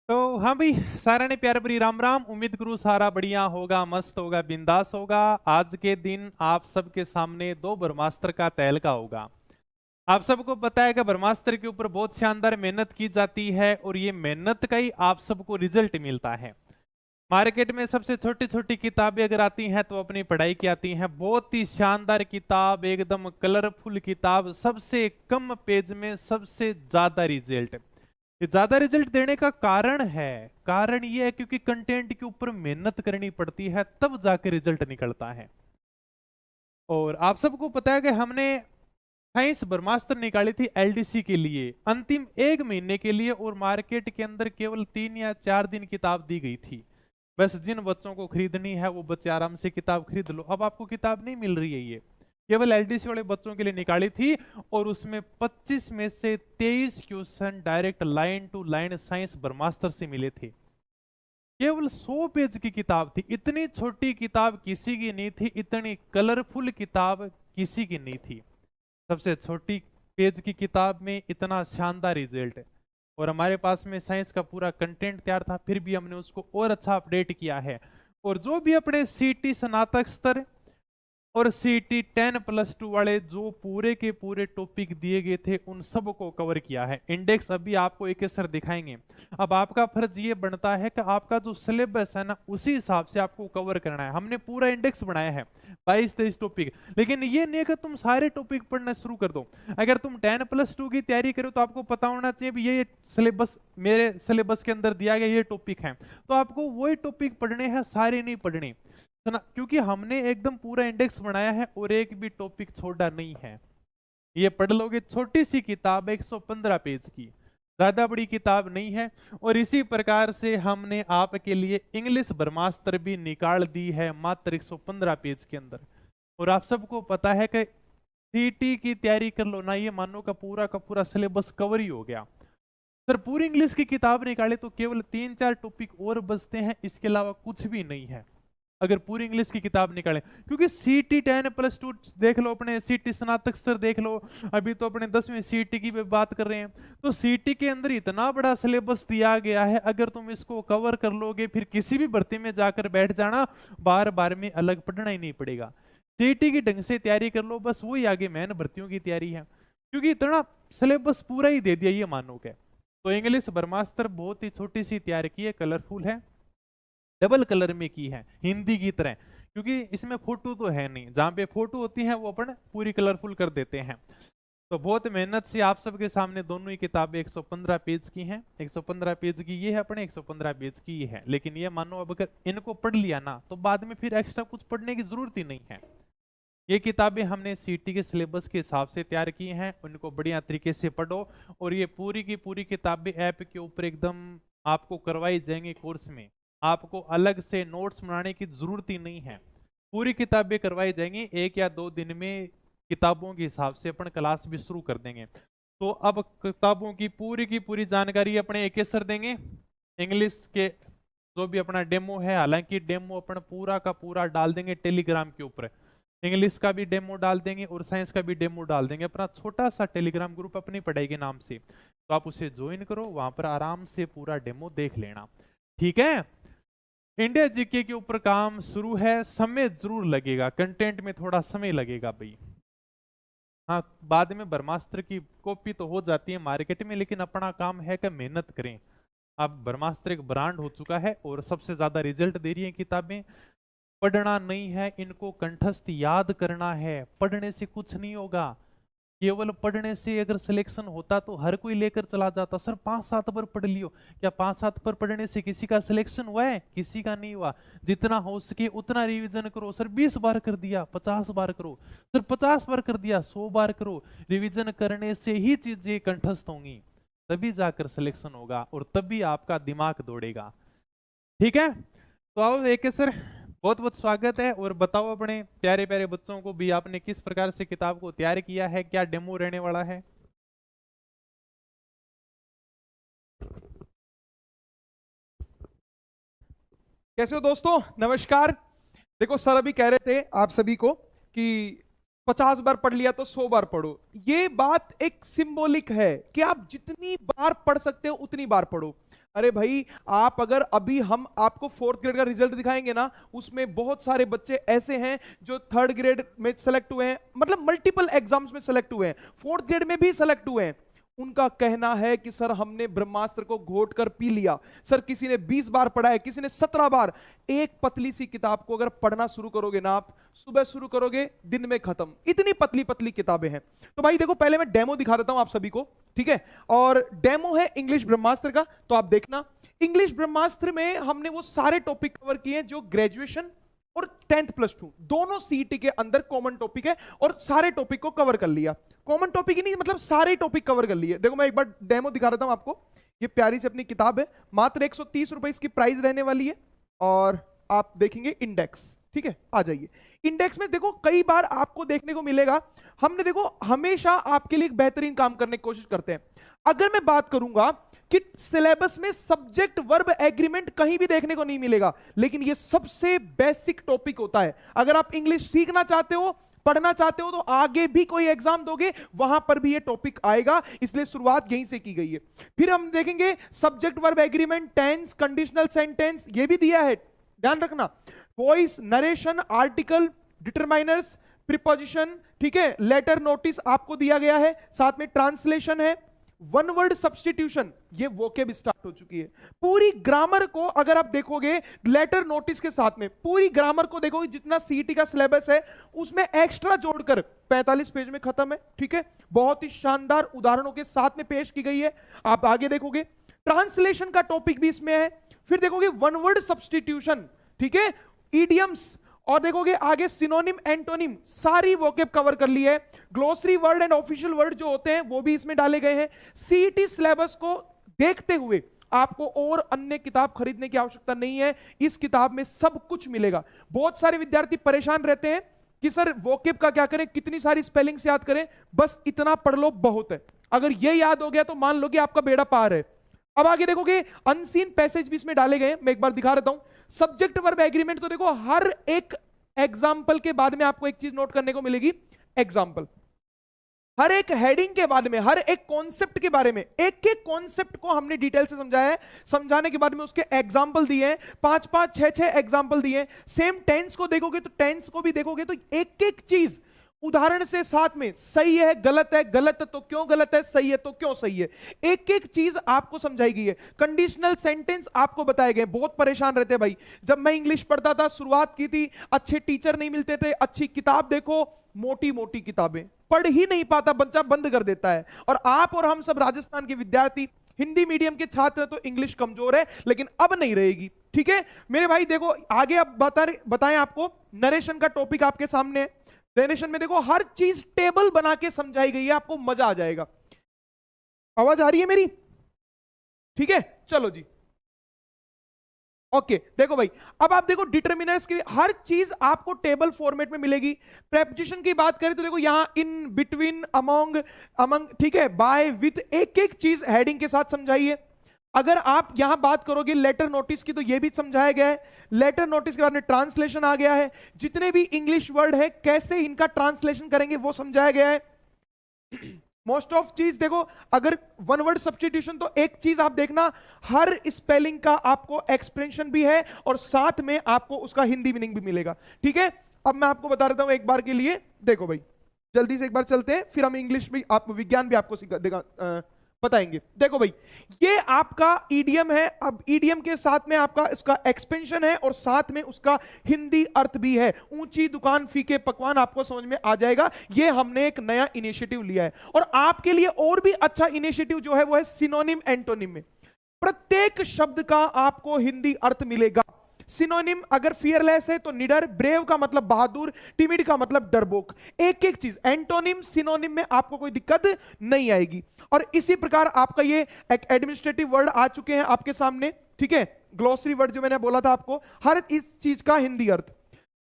तो हाँ भाई, सारा ने प्यार भरी राम राम। उम्मीद करूँ सारा बढ़िया होगा, मस्त होगा, बिंदास होगा। आज के दिन आप सबके सामने दो ब्रह्मास्त्र का तहलका होगा। आप सबको पता है कि ब्रह्मास्त्र के ऊपर बहुत शानदार मेहनत की जाती है और ये मेहनत का ही आप सबको रिजल्ट मिलता है। मार्केट में सबसे छोटी छोटी किताबें अगर आती हैं तो अपनी पढ़ाई की आती हैं। बहुत ही शानदार किताब, एकदम कलरफुल किताब, सबसे कम पेज में सबसे ज्यादा रिजल्ट। ये ज्यादा रिजल्ट देने का कारण ये है क्योंकि कंटेंट के ऊपर मेहनत करनी पड़ती है, तब जाके रिजल्ट निकलता है। और आप सबको पता है कि हमने साइंस ब्रह्मास्त्र निकाली थी एलडीसी के लिए, अंतिम 1 महीने के लिए, और मार्केट के अंदर केवल 3 या 4 दिन किताब दी गई थी। बस जिन बच्चों को खरीदनी है वो बच्चे आराम से किताब खरीद लो। अब आपको किताब नहीं मिल रही है, ये केवल एलडीसी वाले बच्चों के लिए निकाली थी। और उसमें 25 में से 23 question direct line to line science Brahmastra से मिले थे। केवल 100 पेज की किताब थी। इतनी छोटी किताब किसी की नहीं थी, इतनी कलरफुल किताब किसी की नहीं थी। सबसे छोटी पेज की किताब में इतना शानदार रिजल्ट। और हमारे पास में साइंस का पूरा कंटेंट तैयार था, फिर भी हमने उसको और अच्छा अपडेट किया है। और जो भी अपने सीटी स्नातक स्तर और सीटी 10+2 वाले जो पूरे के पूरे टॉपिक दिए गए थे उन सब को कवर किया है। इंडेक्स अभी आपको एक सर दिखाएंगे। अब आपका फर्ज ये बनता है कि आपका जो सिलेबस है ना, उसी हिसाब से आपको कवर करना है। हमने पूरा इंडेक्स बनाया है 22-23 टॉपिक, लेकिन ये नहीं कि तुम सारे टॉपिक पढ़ना शुरू कर दो। अगर तुम 10+2 की तैयारी करो तो आपको पता होना चाहिए भी ये सिलेबस, मेरे सिलेबस के अंदर दिया गया ये टॉपिक है, तो आपको वही टॉपिक पढ़ने हैं, सारे नहीं पढ़ने। क्योंकि हमने एकदम पूरा इंडेक्स बनाया है और एक भी टॉपिक छोड़ा नहीं है। ये पढ़ लोगे, छोटी सी किताब 115 पेज की, ज्यादा बड़ी किताब नहीं है। और इसी प्रकार से हमने आपके लिए इंग्लिश ब्रह्मास्त्र भी निकाल दी है मात्र 115 पेज के अंदर। और आप सबको पता है कि सीटी की तैयारी कर लो ना, ये मानो का पूरा सिलेबस कवर ही हो गया। सर पूरी इंग्लिश की किताब निकाले तो केवल 3-4 टॉपिक और बचते हैं, इसके अलावा कुछ भी नहीं है अगर पूरी इंग्लिश की किताब निकालें। क्योंकि सीटी 10+2 देख लो, अपने सीटी स्नातक स्तर देख लो, अभी तो अपने 10वीं सीटी की बात कर रहे हैं। तो सीटी के अंदर इतना बड़ा सिलेबस दिया गया है, अगर तुम इसको कवर कर लोगे फिर किसी भी भर्ती में जाकर बैठ जाना, बार बार में अलग पढ़ना ही नहीं पड़ेगा। सीटी की ढंग से तैयारी कर लो, बस वही आगे मेन भर्तियों की तैयारी है, क्योंकि इतना सिलेबस पूरा ही दे दिया ये मानो के। तो इंग्लिश ब्रह्मास्त्र बहुत ही छोटी सी तैयारी की है, कलरफुल है, डबल कलर में की है हिंदी की तरह, क्योंकि इसमें फोटो तो है नहीं, जहां पे फोटो होती है वो अपन पूरी कलरफुल कर देते हैं। तो बहुत मेहनत से आप सबके सामने दोनों ही किताबें 115 पेज की हैं। 115 पेज की ये है अपने, 115 पेज की ये है। लेकिन ये मानो अब अगर इनको पढ़ लिया ना तो बाद में फिर एक्स्ट्रा कुछ पढ़ने की जरूरत ही नहीं है। ये किताबें हमने सीटी के सिलेबस के हिसाब से तैयार की हैं, उनको बढ़िया तरीके से पढ़ो। और ये पूरी की पूरी किताबें ऐप के ऊपर एकदम आपको करवाई जाएंगी कोर्स में, आपको अलग से नोट्स बनाने की जरूरत ही नहीं है। पूरी किताबें करवाई जाएंगी, 1 या 2 दिन में किताबों के हिसाब से अपन क्लास भी शुरू कर देंगे। तो अब किताबों की पूरी जानकारी अपने एक सर देंगे। इंग्लिश के जो भी अपना डेमो है, हालांकि डेमो अपन पूरा का पूरा डाल देंगे टेलीग्राम के ऊपर, इंग्लिश का भी डेमो डाल देंगे और साइंस का भी डेमो डाल देंगे। अपना छोटा सा टेलीग्राम ग्रुप अपनी पढ़ाई के नाम से, तो आप उसे ज्वाइन करो, वहां पर आराम से पूरा डेमो देख लेना, ठीक है। इंडिया जीके के ऊपर काम शुरू है, समय जरूर लगेगा, कंटेंट में थोड़ा समय लगेगा भाई। हाँ, बाद में ब्रह्मास्त्र की कॉपी तो हो जाती है मार्केट में, लेकिन अपना काम है कि मेहनत करें। अब ब्रह्मास्त्र एक ब्रांड हो चुका है और सबसे ज्यादा रिजल्ट दे रही है किताबें। पढ़ना नहीं है, इनको कंठस्थ याद करना है। पढ़ने से कुछ नहीं होगा, केवल पढ़ने से अगर सिलेक्शन होता तो हर कोई लेकर चला जाता। सर 5-7 बार पढ़ लियो, क्या 5-7 बार पढ़ने से किसी का सिलेक्शन हुआ है? किसी का नहीं हुआ। जितना हो सके उतना रिवीजन करो। सर 20 बार कर दिया, 50 बार करो। सर 50 बार कर दिया, 100 बार करो। रिवीजन करने से ही चीजें कंठस्थ होंगी, तभी जाकर सिलेक्शन होगा और तभी आपका दिमाग दौड़ेगा, ठीक है। तो आओ एक सर, बहुत बहुत स्वागत है। और बताओ अपने प्यारे प्यारे बच्चों को भी आपने किस प्रकार से किताब को तैयार किया है, क्या डेमो रहने वाला है। कैसे हो दोस्तों, नमस्कार। देखो सर अभी कह रहे थे आप सभी को कि 50 बार पढ़ लिया तो 100 बार पढ़ो। ये बात एक सिंबॉलिक है कि आप जितनी बार पढ़ सकते हो उतनी बार पढ़ो। अरे भाई, आप अगर अभी हम आपको 4th ग्रेड का रिजल्ट दिखाएंगे ना, उसमें बहुत सारे बच्चे ऐसे हैं जो 3rd ग्रेड में सेलेक्ट हुए हैं, मतलब मल्टीपल एग्जाम्स में सेलेक्ट हुए हैं, 4th ग्रेड में भी सेलेक्ट हुए हैं। उनका कहना है कि सर हमने ब्रह्मास्त्र को घोट कर पी लिया। सर किसी ने 20 बार पढ़ा है, किसी ने 17 बार। एक पतली सी किताब को अगर पढ़ना शुरू करोगे ना, आप सुबह शुरू करोगे, दिन में खत्म। इतनी पतली पतली किताबें हैं। तो भाई देखो, पहले मैं डेमो दिखा देता हूं आप सभी को, ठीक है। और डेमो है इंग्लिश ब्रह्मास्त्र का, तो आप देखना। इंग्लिश ब्रह्मास्त्र में हमने वो सारे टॉपिक कवर किए जो ग्रेजुएशन और 10th प्लस 2 दोनों सीईटी के अंदर कॉमन टॉपिक है, और सारे टॉपिक को कवर कर लिया। कॉमन टॉपिक ही नहीं, मतलब सारे टॉपिक कवर कर लिए। देखो मैं एक बार डेमो दिखा देता हूं आपको। ये प्यारी सी अपनी किताब है, मात्र 130 रुपए इसकी प्राइस रहने वाली है। और आप देखेंगे इंडेक्स, ठीक है, आ जाइए। इंडेक्स में देखो कई बार आपको देखने को मिलेगा, हमने देखो हमेशा आपके लिए एक बेहतरीन काम करने की कोशिश करते हैं। अगर मैं बात करूंगा कि सिलेबस में सब्जेक्ट वर्ब एग्रीमेंट कहीं भी देखने को नहीं मिलेगा, लेकिन ये सबसे बेसिक टॉपिक होता है। अगर आप इंग्लिश सीखना चाहते हो, पढ़ना चाहते हो, तो आगे भी कोई एग्जाम दोगे वहां पर भी ये टॉपिक आएगा, इसलिए शुरुआत यहीं से की गई है। फिर हम देखेंगे subject verb agreement, tense, conditional sentence, ये भी दिया है, ध्यान रखना। Voice, narration, article, determiners, preposition, ठीक है, लेटर, नोटिस आपको दिया गया है, साथ में ट्रांसलेशन है, वन वर्ड सब्स्टिट्यूशन, ये वोकेब स्टार्ट हो चुकी है। पूरी ग्रामर को अगर आप देखोगे लेटर नोटिस के साथ में, पूरी ग्रामर को देखोगे, जितना सीईटी का सिलेबस है उसमें एक्स्ट्रा जोड़कर 45 पेज में खत्म है, ठीक है। बहुत ही शानदार उदाहरणों के साथ में पेश की गई है। आप आगे देखोगे ट्रांसलेशन का टॉपिक भी इसमें है। फिर देखोगे वन वर्ड सब्स्टिट्यूशन, ठीक है, इडियम्स, और देखोगे आगे सिनोनिम, एंटोनिम, सारी वोकेब कवर कर ली है। Glossary word and official word जो होते हैं वो भी इसमें डाले गए हैं। सीईटी सिलेबस को देखते हुए आपको और अन्य किताब खरीदने की आवश्यकता नहीं है, इस किताब में सब कुछ मिलेगा। बहुत सारे विद्यार्थी परेशान रहते हैं कि सर वोकेब का क्या करें, कितनी सारी स्पेलिंग्स याद करें। बस इतना पढ़ लो, बहुत है। अगर ये याद हो गया तो मान लो कि आपका बेड़ा पार है। अब आगे देखोगे अनसीन पैसेज भी इसमें डाले गए हैं, मैं एक बार दिखा देता हूं। सब्जेक्ट वर्ब एग्रीमेंट, तो देखो हर एक एग्जाम्पल के बाद में आपको एक चीज नोट करने को मिलेगी, एग्जाम्पल। हर एक हेडिंग के बाद में, हर एक कॉन्सेप्ट के बारे में, एक एक कॉन्सेप्ट को हमने डिटेल से समझाया है। समझाने के बाद में उसके एग्जाम्पल दिए हैं, 5-5, 6-6 एग्जाम्पल दिए हैं। सेम टेंस को देखोगे तो टेंस को भी देखोगे तो एक एक चीज उदाहरण से साथ में, सही है, गलत है, गलत है तो क्यों गलत है, सही है तो क्यों सही है, एक एक चीज आपको समझाई गई है। कंडीशनल सेंटेंस आपको बताए गए। बहुत परेशान रहते हैं भाई, जब मैं इंग्लिश पढ़ता था, शुरुआत की थी, अच्छे टीचर नहीं मिलते थे, अच्छी किताब देखो, मोटी मोटी किताबें, पढ़ ही नहीं पाता बच्चा, बंद कर देता है। और आप और हम सब राजस्थान के विद्यार्थी, हिंदी मीडियम के छात्र, तो इंग्लिश कमजोर है, लेकिन अब नहीं रहेगी, ठीक है मेरे भाई। देखो आगे अब बताएं आपको, नरेशन का टॉपिक आपके सामने है। नरेशन में देखो हर चीज टेबल बना के समझाई गई है, आपको मजा आ जाएगा। आवाज आ रही है मेरी, ठीक है, चलो जी, ओके। देखो भाई, अब आप देखो डिटरमिनर्स की हर चीज आपको टेबल फॉर्मेट में मिलेगी। प्रेपोजिशन की बात करें तो देखो यहां इन, बिटवीन, अमंग, ठीक है, बाय, विथ, एक एक चीज हेडिंग के साथ समझाई है। अगर आप यहां बात करोगे लेटर नोटिस की, तो यह भी समझाया गया है। लेटर नोटिस के बाद में ट्रांसलेशन आ गया है, जितने भी इंग्लिश वर्ड है कैसे इनका ट्रांसलेशन करेंगे वो समझाया गया है। मोस्ट ऑफ चीज देखो, अगर वन वर्ड सब्स्टिट्यूशन, तो एक चीज आप देखना, हर स्पेलिंग का आपको एक्सप्रेशन भी है और साथ में आपको उसका हिंदी मीनिंग भी मिलेगा, ठीक है। अब मैं आपको बता देता हूं एक बार के लिए, देखो भाई जल्दी से एक बार चलते हैं, फिर हम इंग्लिश भी, आप विज्ञान भी आपको बताएंगे। देखो भाई, ये आपका ईडीएम है। अब ईडीएम के साथ में आपका इसका एक्सपेंशन है और साथ में उसका हिंदी अर्थ भी है। ऊंची दुकान फीके पकवान आपको समझ में आ जाएगा। ये हमने एक नया इनिशिएटिव लिया है, और आपके लिए और भी अच्छा इनिशिएटिव जो है वो है सिनोनिम एंटोनिम में। प्रत्येक शब्द का आपको हिंदी अर्थ मिलेगा। सिनोनिम अगर फियरलेस है तो निडर, ब्रेव का मतलब बहादुर, टिमिड का मतलब डरपोक, एक एक चीज। एंटोनिम सिनोनिम में आपको कोई दिक्कत नहीं आएगी। और इसी प्रकार आपका ये एक एडमिनिस्ट्रेटिव वर्ड आ चुके हैं आपके सामने, ठीक है, ग्लोसरी वर्ड जो मैंने बोला था आपको, हर इस चीज का हिंदी अर्थ।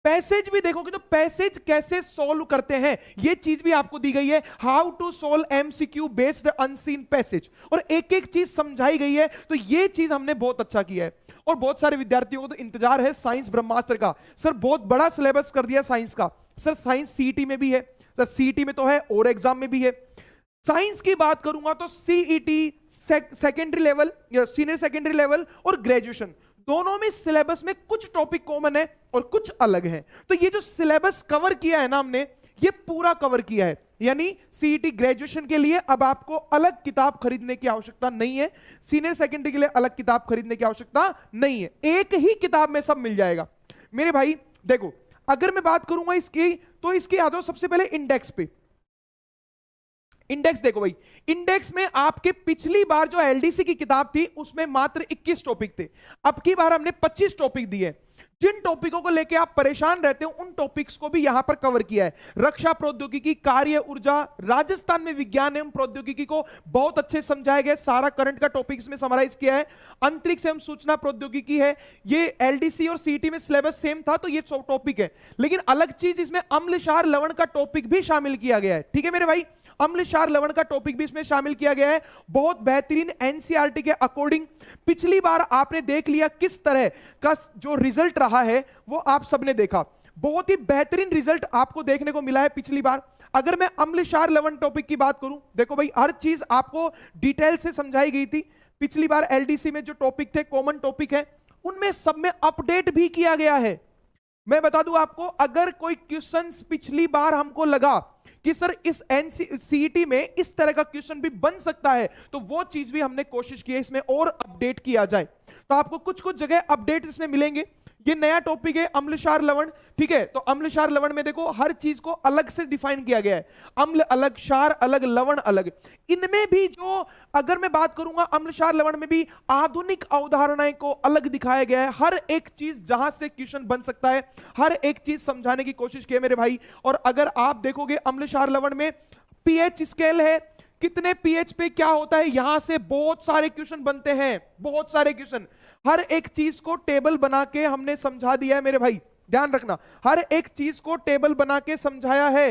पैसेज भी देखोगे तो पैसेज कैसे सोल्व करते हैं ये चीज भी आपको दी गई है, how to solve MCQ based unseen passage, और एक एक चीज समझाई गई है। तो ये चीज हमने बहुत अच्छा किया है। और बहुत सारे विद्यार्थियों को तो इंतजार है साइंस ब्रह्मास्त्र का, सर बहुत बड़ा सिलेबस कर दिया साइंस का। सर साइंस सीईटी में भी है, सर सीईटी में तो है और एग्जाम में भी है। साइंस की बात करूंगा तो सीईटी, सेकेंडरी लेवल या सीनियर सेकेंडरी लेवल और ग्रेजुएशन, दोनों में सिलेबस में कुछ टॉपिक कॉमन है और कुछ अलग है। तो ये जो सिलेबस कवर किया है ना हमने, ये पूरा कवर किया है। यानी सीईटी ग्रेजुएशन के लिए अब आपको अलग किताब खरीदने की आवश्यकता नहीं है, सीनियर सेकेंडरी के लिए अलग किताब खरीदने की आवश्यकता नहीं है, एक ही किताब में सब मिल जाएगा। मेरे भाई देखो, अगर मैं बात करूंगा इसकी, तो इसके आ जाओ सबसे पहले इंडेक्स पे। इंडेक्स देखो भाई, इंडेक्स में आपके पिछली बार जो एलडीसी की किताब थी उसमें मात्र 21 टॉपिक थे, अब की बार हमने 25 टॉपिक दिए। जिन टॉपिकों को लेके आप परेशान रहते हो उन टॉपिक्स को भी यहां पर कवर किया है। रक्षा प्रौद्योगिकी, कार्य ऊर्जा, राजस्थान में विज्ञान एवं प्रौद्योगिकी को बहुत अच्छे समझाया गया, सारा करंट का टॉपिक इसमें समराइज किया है। अंतरिक्ष एवं सूचना प्रौद्योगिकी है, ये एलडीसी और सीईटी में सिलेबस सेम था तो ये टॉपिक है, लेकिन अलग चीज इसमें अम्ल क्षार लवण का टॉपिक भी शामिल किया गया है। ठीक है मेरे भाई, अम्ल क्षार लवण का टॉपिक भी इसमें शामिल किया गया है। बहुत बेहतरीन एनसीईआरटी के अकॉर्डिंग पिछली बार आपने देख लिया किस तरह का जो रिजल्ट रहा है वो आप सबने देखा, बहुत ही बेहतरीन रिजल्ट आपको देखने को मिला है पिछली बार। अगर मैं अम्ल क्षार लवण टॉपिक की बात करूं, देखो भाई हर चीज आपको डिटेल से समझाई गई थी। पिछली बार एलडीसी में जो टॉपिक थे, कॉमन टॉपिक है, उनमें सब में अपडेट भी किया गया है। मैं बता दूं आपको, अगर कोई क्वेश्चंस पिछली बार हमको लगा कि सर इस सीईटी में इस तरह का क्वेश्चन भी बन सकता है, तो वो चीज भी हमने कोशिश की है इसमें और अपडेट किया जाए। तो आपको कुछ कुछ जगह अपडेट इसमें मिलेंगे। ये नया टॉपिक है अम्ल क्षार लवण, ठीक है, तो अम्ल क्षार लवण में देखो हर चीज को अलग से डिफाइन किया गया है, अम्ल अलग, क्षार अलग, लवण अलग। इनमें भी जो अगर मैं बात करूंगा अम्ल क्षार लवण में भी आधुनिक अवधारणाएं को अलग दिखाया गया है। हर एक चीज जहां से क्वेश्चन बन सकता है, हर एक चीज समझाने की कोशिश की है मेरे भाई। और अगर आप देखोगे अम्ल क्षार लवण में पीएच स्केल है, कितने पीएच पे क्या होता है, यहां से बहुत सारे क्वेश्चन बनते हैं, बहुत सारे क्वेश्चन। हर एक चीज को टेबल बना के हमने समझा दिया है मेरे भाई, ध्यान रखना, हर एक चीज को टेबल बना के समझाया है।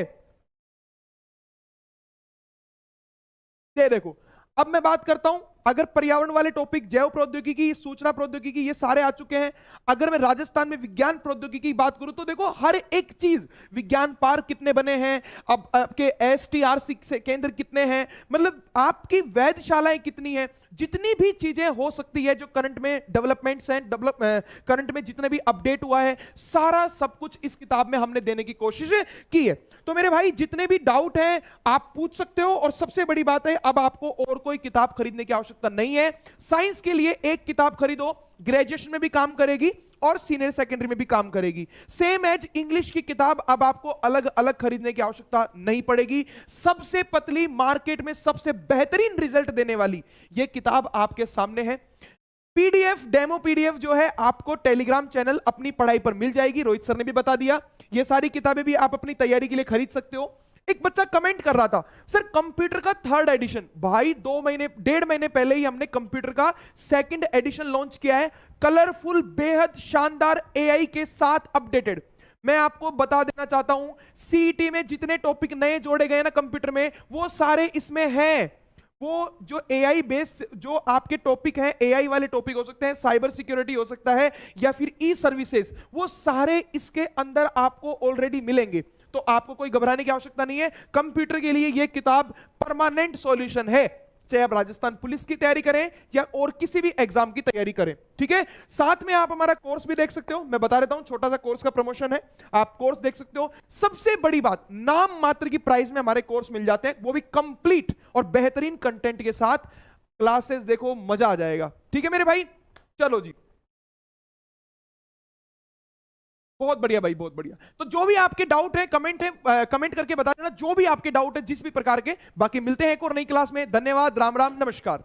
ये देखो, अब मैं बात करता हूं, अगर पर्यावरण वाले टॉपिक, जैव प्रौद्योगिकी, सूचना प्रौद्योगिकी, ये सारे आ चुके हैं। अगर मैं राजस्थान में विज्ञान प्रौद्योगिकी की बात करूं तो देखो हर एक चीज, विज्ञान पार्क कितने बने हैं, अब आपके एसटीआरसी केंद्र कितने हैं, मतलब आपकी वैधशालाएं कितनी हैं, जितनी भी चीजें हो सकती है जो करंट में डेवलपमेंट्स हैं, करंट में जितने भी अपडेट हुआ है, सारा सब कुछ इस किताब में हमने देने की कोशिश की है। तो मेरे भाई जितने भी डाउट हैं आप पूछ सकते हो, और सबसे बड़ी बात है अब आपको और कोई किताब खरीदने की आवश्यकता नहीं है। साइंस के लिए एक किताब खरीदो, ग्रेजुएशन में भी काम करेगी और सीनियर सेकेंडरी में भी काम करेगी। सेम एज इंग्लिश की किताब अब आपको अलग अलग खरीदने की आवश्यकता नहीं पड़ेगी। सबसे पतली, मार्केट में सबसे बेहतरीन रिजल्ट देने वाली ये किताब आपके सामने है। पीडीएफ, डेमो पीडीएफ जो है आपको टेलीग्राम चैनल अपनी पढ़ाई पर मिल जाएगी, रोहित सर ने भी बता दिया। ये सारी किताबें भी आप अपनी तैयारी के लिए खरीद सकते हो। एक बच्चा कमेंट कर रहा था, सर कंप्यूटर का 3rd एडिशन, भाई 1.5 महीने पहले ही हमने कंप्यूटर का 2nd एडिशन लॉन्च किया है, कलरफुल, बेहद शानदार, एआई के साथ अपडेटेड। मैं आपको बता देना चाहता हूं, सीईटी में जितने टॉपिक नए जोड़े गए ना कंप्यूटर में, वो सारे इसमें हैं। वो जो एआई बेस जो आपके टॉपिक हैं, एआई वाले टॉपिक हो सकते हैं, साइबर सिक्योरिटी हो सकता है, या फिर ई सर्विसेज, वो सारे इसके अंदर आपको ऑलरेडी मिलेंगे। तो आपको कोई घबराने की आवश्यकता नहीं है। कंप्यूटर के लिए यह किताब परमानेंट सॉल्यूशन है, चाहे आप राजस्थान पुलिस की तैयारी करें या और किसी भी एग्जाम की तैयारी करें। ठीक है, साथ में आप हमारा कोर्स भी देख सकते हो, मैं बता देता हूं, छोटा सा कोर्स का प्रमोशन है, आप कोर्स देख सकते हो। सबसे बड़ी बात, नाम मात्र की प्राइस में हमारे कोर्स मिल जाते हैं, वो भी कंप्लीट और बेहतरीन कंटेंट के साथ। क्लासेस देखो, मजा आ जाएगा। ठीक है मेरे भाई, चलो जी, बहुत बढ़िया भाई, बहुत बढ़िया। तो जो भी आपके डाउट है कमेंट करके बता देना, जो भी आपके डाउट है जिस भी प्रकार के। बाकी मिलते हैं एक और नई क्लास में। धन्यवाद, राम राम, नमस्कार।